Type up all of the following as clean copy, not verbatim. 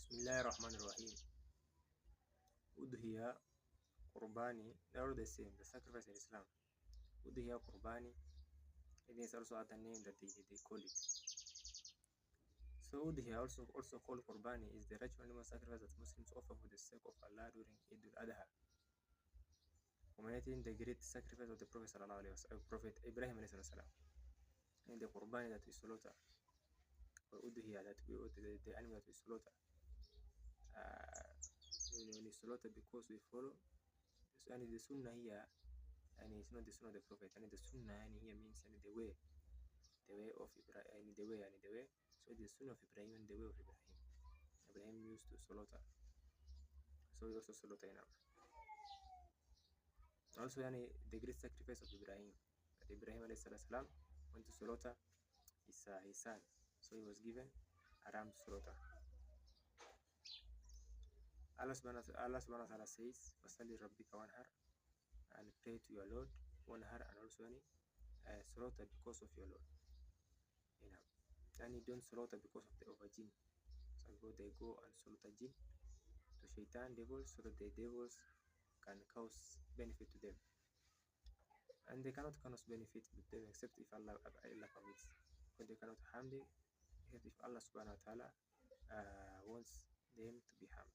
Bismillahirrahmanirrahim. Udh'hiya, Qurbani, they are all the same, the sacrifice in Islam. Udh'hiya, Qurbani, it is also other name that they call it. So Udh'hiya, also called Qurbani, is the ritual animal sacrifice that Muslims offer for the sake of Allah during Eid al-Adha, commemorating the great sacrifice of the Prophet Prophet Ibrahim alayhi salam, and the Qurbani that we slaughter, or Udh'hiya that the animal that we slaughter. We slaughter because we follow, and the Sunnah here, and it's not the Sunnah of the Prophet, and the Sunnah and here means and the way of Ibrahim, and the way. So the Sunnah of Ibrahim and the way of Ibrahim. Ibrahim used to slaughter, so we also slaughter now. Also, the great sacrifice of Ibrahim, that Ibrahim alayhi salam went to slaughter his son, so he was given a ram to slaughter. Allah subhanahu wa ta'ala says, "Fasali rabbika wanhar," and pray to your Lord, wanhar, and also slaughter because of your Lord. And you don't slaughter because of a jinn. Some people they go and slaughter jinn to shaitan devils so that the devils can cause benefit to them. And they cannot cause benefit to them except if Allah permits. But they cannot harm them except if Allah subhanahu wa ta'ala wants them to be harmed.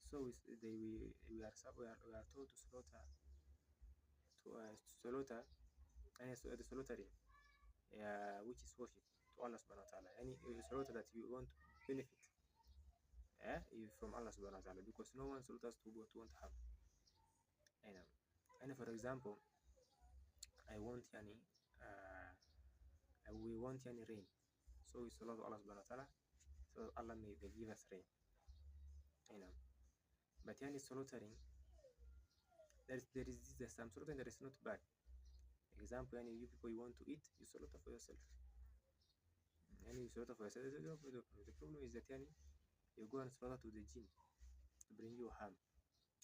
So we are told to slaughter and the slaughtering, which is worship to Allah subhanahu wa ta'ala. Any slaughter that you want to benefit from Allah subhanahu wa ta'ala, because no one slaughters to want harm. And for example, we want rain, so we slaughter Allah subhanahu wa ta'ala, so Allah may give us rain. But slaughtering, there is some slaughtering that is not bad. Example, you people you want to eat, you slaughter for yourself. And you slaughter for yourself. The problem is that you go and slaughter to the jinn to bring you harm,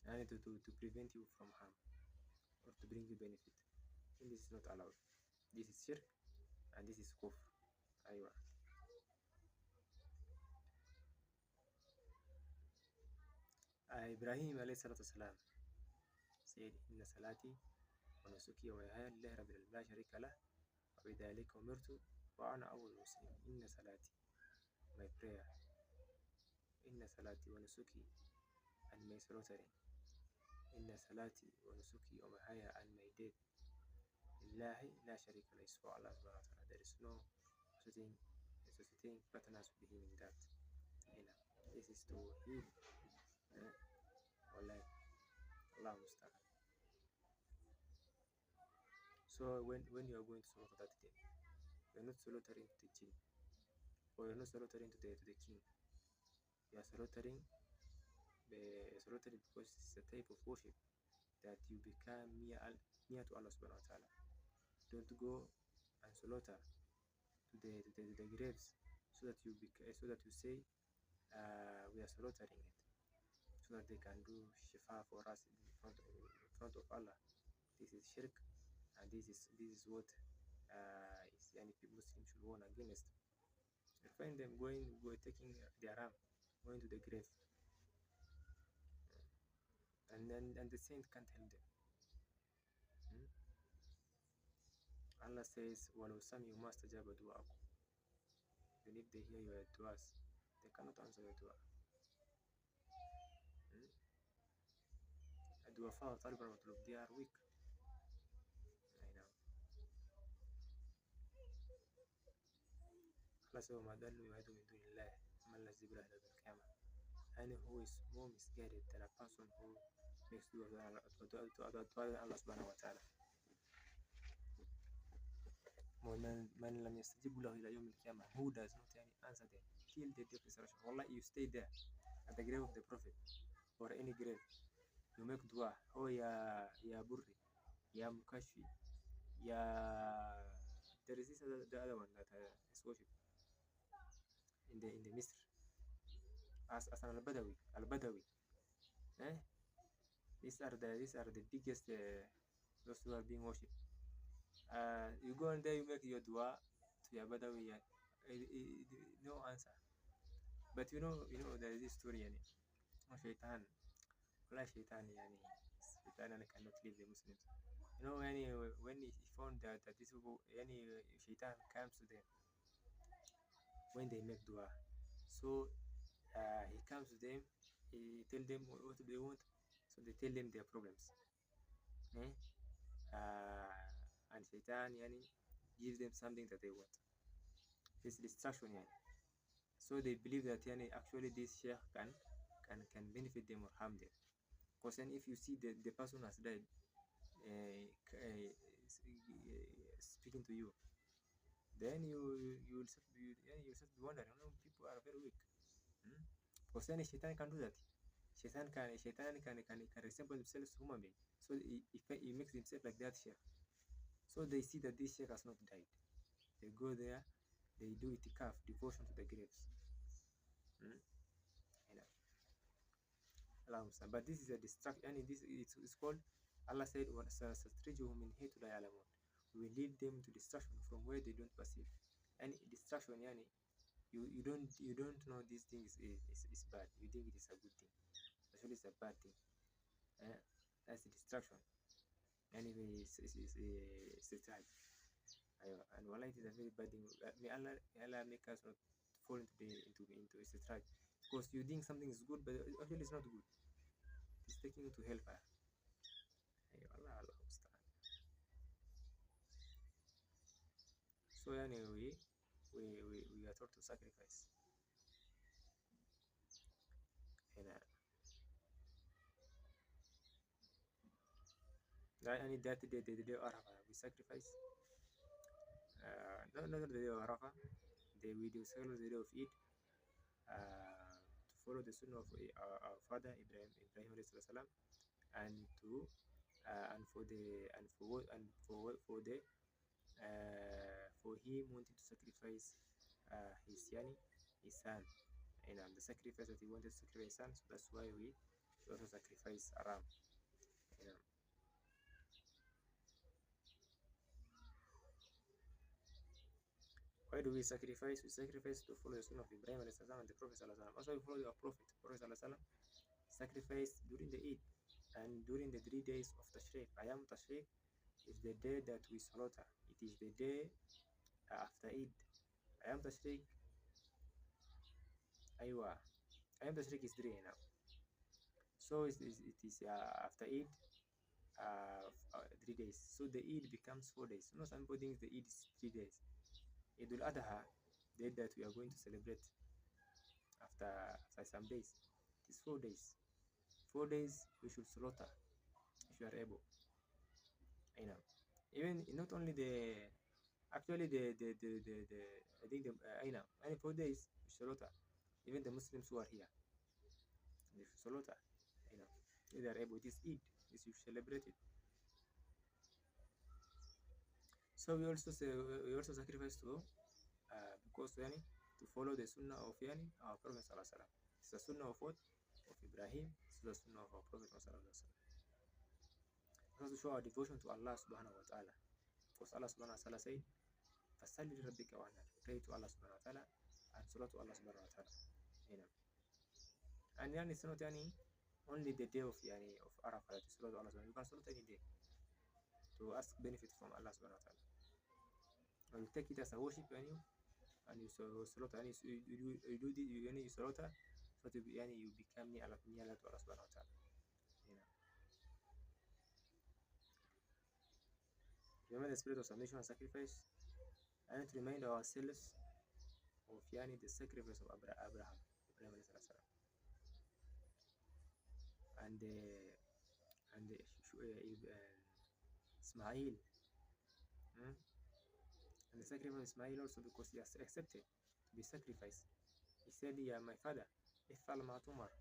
and to prevent you from harm, or to bring you benefit. And this is not allowed. This is shirk, and this is kufr. Aywa. Ibrahim alayhi salatu wasalam said, "Inna salati wa nusuki wa mahyaya lillahi rabbil alamin la sharika lah wa bidhalika umirtu wa ana awwalul muslimin." Inna salati, my prayer, inna salati wa nusuki, and my slaughtering, inna salati wa nusuki wa mahyaya, and my death, lillahi la sharika lah, is for Allah subhanahu wa ta'ala. There is no associating partners with him in that. This is to him. Allah musta'an. So when you are going to slaughter that day, you are not slaughtering to the jinn, or you are not slaughtering to the king. You are slaughtering because it's a type of worship that you become near to Allah subhanahu wa ta'ala. Don't go and slaughter to the graves so that you say we are slaughtering it, so that they can do shifa for us in front of Allah. This is shirk, and this is what Muslims should warn against. You find them taking their ram, going to the grave, and the saint can't help them. Allah says, "Walau sami'u ma stajaba du'akum." Even if they hear your du'as, they cannot answer your du'a. Du'afa talib al-matlub, they are weak. Allah says, "Ma dallu yu'adu min dunillah, man la zibra ila al-qiyamah." And who is more misguided than a person who makes dua to Allah subhanahu wa ta'ala. Man lam yastajibu lahu ila yawm al-qiyamah, who does not answer them till the day of resurrection. Wallah, you stay there at the grave of the Prophet, or any grave, you make dua, oh ya burri, ya mukashfi, there is the other one that is worship in the Misr as al-Badawi. These are the biggest those who are being worshipped. You go and there, you make your dua to your Badawi, no answer. But there is this story يعني shaitan والله shaitan يعني shaitan يعني cannot leave the Muslims. يعني when he found that these people يعني shaitan comes to them when they make dua. So he comes to them, he tell them what they want, so they tell them their problems. Eh? And shaitan yani gives them something that they want. This distraction yani. So they believe that yani actually this sheikh can benefit them or harm them. Because then if you see the person has died speaking to you, then you'll start be wondering, people are very weak. Because then shaitan can do that. Shaitan can resemble himself to human being. So he makes himself like that sheikh. So they see that this sheikh has not died. They go there, they do itikaf, devotion to the graves. You know. But this is a distraction, and this it's called, Allah said, we will lead them to distraction from where they don't perceive. And distraction, yani, you don't know this thing is bad. You think it is a good thing. Actually, it's a bad thing. That's the distraction. Anyway, it's a trap. And wallah, it is a very bad thing. May Allah make us not fall into a trap. Because you think something is good, but actually it's not good. It's taking you to hellfire. Allah understand. So anyway, we are taught to sacrifice. And that the day of Arafah, we sacrifice. Not the day of Arafah, we do celebrate the day of Eid. To follow the sunnah of our father Ibrahim salam, and to and for the and for what and for the for him wanting to sacrifice his son, the sacrifice that he wanted to sacrifice his son. So that's why we also sacrifice a ram. Why do we sacrifice? We sacrifice to follow the sunnah of Ibrahim and the Prophet sallallahu. Also, we follow our Prophet sallallahu. Sacrifice during the Eid and during the 3 days of Tashriq. Ayam Tashriq is the day that we slaughter. It is the day after Eid. Ayam Tashriq, Aywa. Ayam Tashriq is 3 now. So it is after Eid, 3 days. So the Eid becomes 4 days. Some people think the Eid is 3 days. Eid al-Adha, the day that we are going to celebrate after some days, it is 4 days. 4 days we should slaughter if you are able. Even not only actually I think only 4 days we should slaughter. Even the Muslims who are here, they should slaughter. If they are able, it is Eid. You should celebrate it. So we also sacrifice to because to follow the sunnah of our Prophet sallallahu alaihi wasallam. It's the sunnah of what? Of Ibrahim. It's the sunnah of our Prophet sallallahu alaihi wasallam. To show our devotion to Allah subhanahu wa ta'ala. Because Allah subhanahu wa ta'ala said, فَصَلِّ لِرَبِّكَ وَانْحَرْ. Pray to Allah subhanahu wa ta'ala and salah to Allah subhanahu wa ta'ala. And it's not only the day of Arafah that you salah to Allah subhanahu wa ta'ala. You can salah any day to ask benefit from Allah subhanahu wa ta'ala. And you take it as a worship and you salah and you do this, you salah, so to be you become near Allah to Allah subhanahu wa ta'ala. Remember the spirit of submission and sacrifice, and to remind ourselves of the sacrifice of Abraham and Ismail, and the sacrifice of Ismail also, because he has accepted to be sacrificed. He said, "Yeah, my father, ifal ma tumar,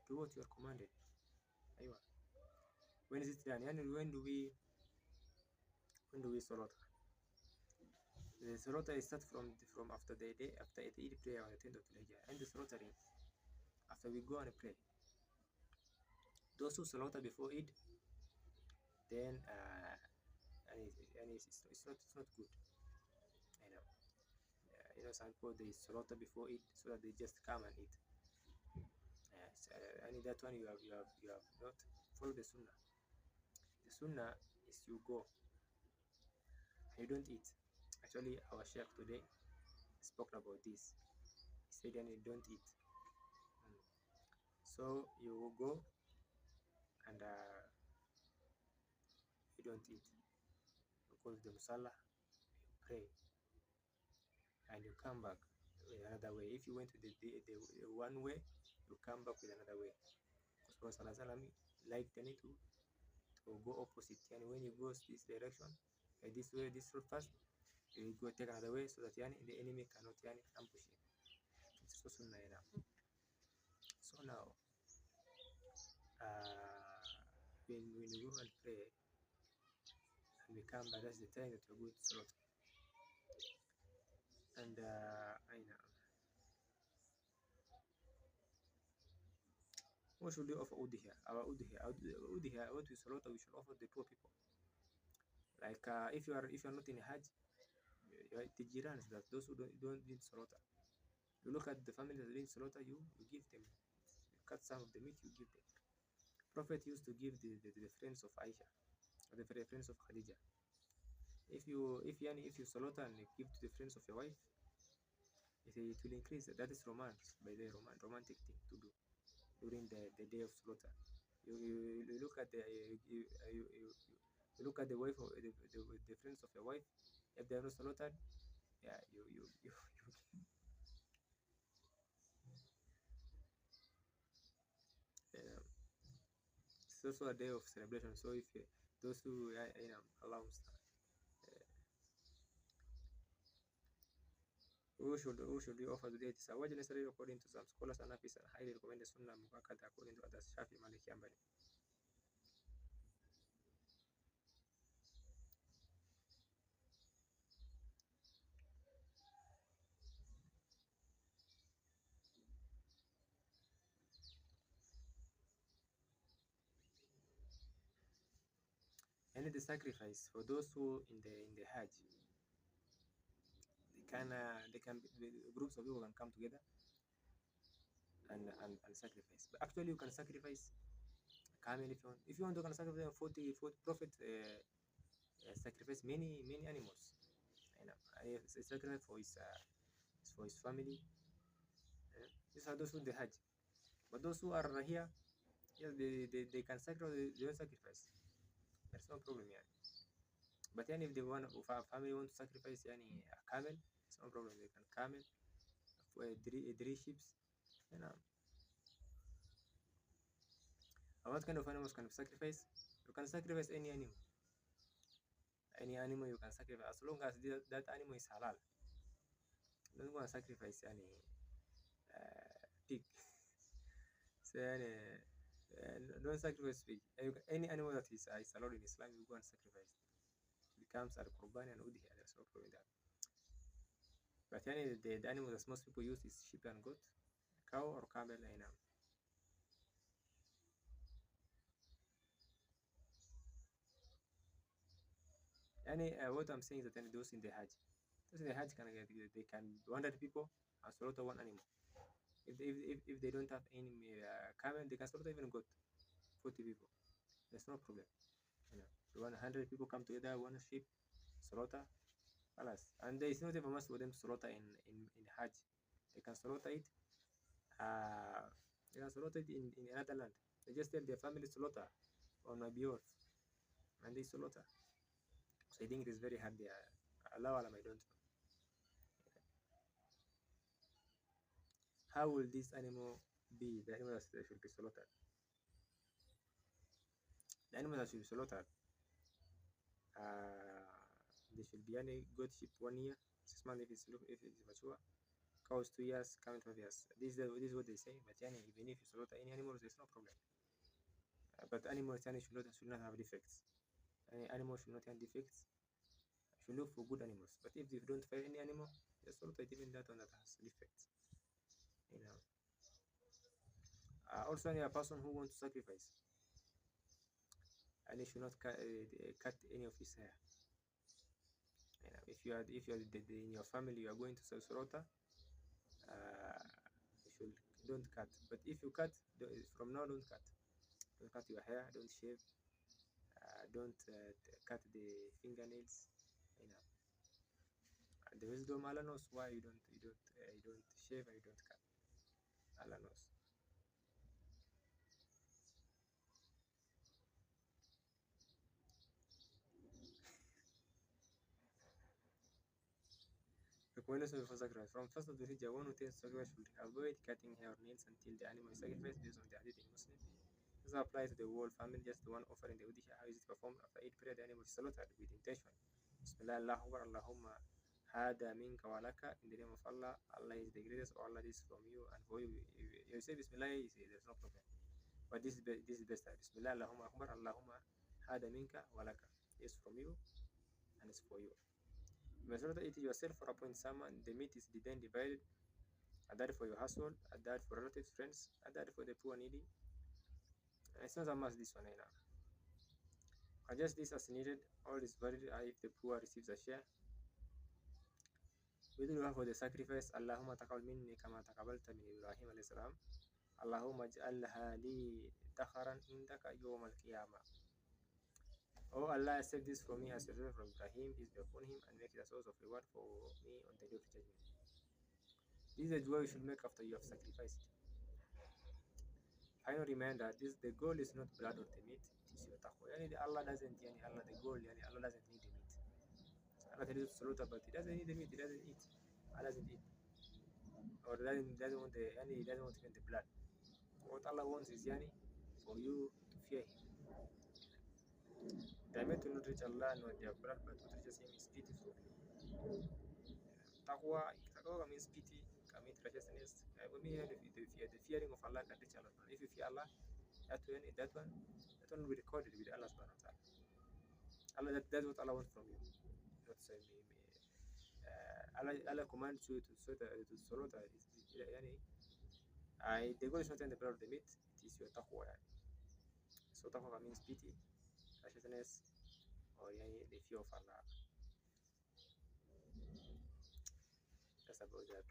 do what you are commanded." When is it done? When do we slaughter? The slaughter is start from after the Eid prayer on the 10th of Udh'hiya, and the slaughtering after we go and pray. Those who slaughter before Eid, then it's not good. some people they slaughter before eat so that they just come and eat. Yes, and that one you have not followed the sunnah. The sunnah is you go and you don't eat. Actually, our sheikh today spoke about this. He said, "And you don't eat." Mm. So you go and you don't eat. You go to the musalla, you pray, and you come back with another way. If you went to the one way, you come back with another way. Because Prophet Sallallahu liked any to go opposite. And when you go this direction, this way, this road first, you go take another way so that the enemy cannot ambush you. It's so sunnah enough. So now, when you go and pray and we come back, that's the time that you're going to slaughter. And I know. What should we offer Udh'hiya? Our Udh'hiya, what we slaughter, we should offer the poor people. Like if you are not in Hajj, the jirans, that those who don't need slaughter. You look at the family that didn't slaughter, you give them. You cut some of the meat, you give them. Prophet used to give the friends of Aisha, or the friends of Khadija. If you slaughter and give to the friends of your wife, it will increase. That is romance, by the romantic thing to do during the day of slaughter. You look at you look at the wife of the friends of your wife. If they are not slaughtered, yeah, you it's also a day of celebration. So if those who allows who should we offer today? It is avoid necessary according to some scholars and Nafis and highly recommended Sunnah Mubakkad according to others, Shafi, Maliki, and Hanbali. And the sacrifice for those who in the Hajj, groups of people can come together and sacrifice. But actually, you can sacrifice camel if you want. If you want, you can sacrifice 40 Prophet sacrifice many animals. It's a sacrifice for his family. These are those who the Hajj. But those who are here, yes, they can sacrifice. They don't sacrifice. There's no problem here. But then if if a family want to sacrifice a camel, it's no problem. They can camel for three sheep. You know. And what kind of animals can you sacrifice? You can sacrifice any animal. Any animal you can sacrifice as long as that animal is halal. Don't go and sacrifice any pig. So don't sacrifice pig. Any animal that is allowed in Islam, you go and sacrifice. It becomes a Qurbani and Udh'hiya. There's no problem with that. But the animal that most people use is sheep and goat, cow or camel. What I'm saying is that those in the Hajj they can 100 people and slaughter one animal. If they don't have any camel, they can slaughter even goat, 40 people. There's no problem. 100 people come together, one sheep, slaughter, alas. And there is not even must for them to slaughter in Hajj. They can slaughter it. They can slaughter it in another land. They just tell their family slaughter on my behalf, and they slaughter. So I think it is very hard there. Allah Alam, I don't know. How will this animal be? The animal that should be slaughtered. The animal that should be slaughtered. They should be any goat sheep 1 year, 6 months if it's mature. Cows 2 years, camel 12 years. This is what they say. But even if you slaughter any animals, there's no problem. But animals should not have defects. Any animal should not have defects. You should look for good animals. But if you don't find any animal, just slaughter even that one that has defects. Also, a person who wants to sacrifice, and he should not cut any of his hair. If you are in your family, you are going to slaughter, you should don't cut. But if you cut, from now don't cut. Don't cut your hair. Don't shave. Don't cut the fingernails. You know, the wisdom Allah knows why you don't shave and you don't cut. Allah knows. Recommendation for sacrifice. From first of the Hijjah, one who takes sacrifice should avoid cutting hair or nails until the animal is sacrificed based on the hadith in Muslim. This applies to the whole family, just the one offering the Udh'hiya. How is it performed? After each prayer, the animal is slaughtered with intention. Bismillah, Allahu Akbar, Allahumma hada minka walaka. In the name of Allah, Allah is the greatest, or Allah is from you and for you. You say Bismillah, you say there's no problem. But this is best. Bismillah, Allahumma Akbar, Allahumma hada minka walaka. It's from you and it's for you. You must not eat it yourself or appoint someone. The meat is then divided. Add that for your household, add that for relatives, friends, add that for the poor needy. It's not a must this one now. Adjust this as needed. All is valid if the poor receives a share. We do for the sacrifice. Allahumma taqabbal minni kama taqabbalta min Ibrahim alayhi salam. Allahumma ij'alha li dakharan indaka yawm al-qiyamah. Oh Allah, accept this from me as your son from Ibrahim, peace be upon him, and make it a source of reward for me on the day of judgment. This is the dua you should make after you have sacrificed. Final reminder, the goal is not blood or the meat, it is your taqwa. Allah doesn't Allah the goal, Allah doesn't need the meat. Allah tells you to slaughter, but he doesn't need the meat, he doesn't eat. Allah doesn't eat. Or doesn't want he doesn't want even the blood. What Allah wants is for you to fear him. They are meant to not reach Allah nor their blood, but what reaches him is pity for you. Taqwa means pity, commit righteousness. The fearing of Allah can reach Allah. If you fear Allah, that one will be recorded with Allah subhanahu wa ta'ala. That's what Allah wants from you. Not say Allah commands you to slaughter. The goal is not in the blood of the meat, it is your taqwa. So taqwa means pity, righteousness, or the fear of Allah. That's about that.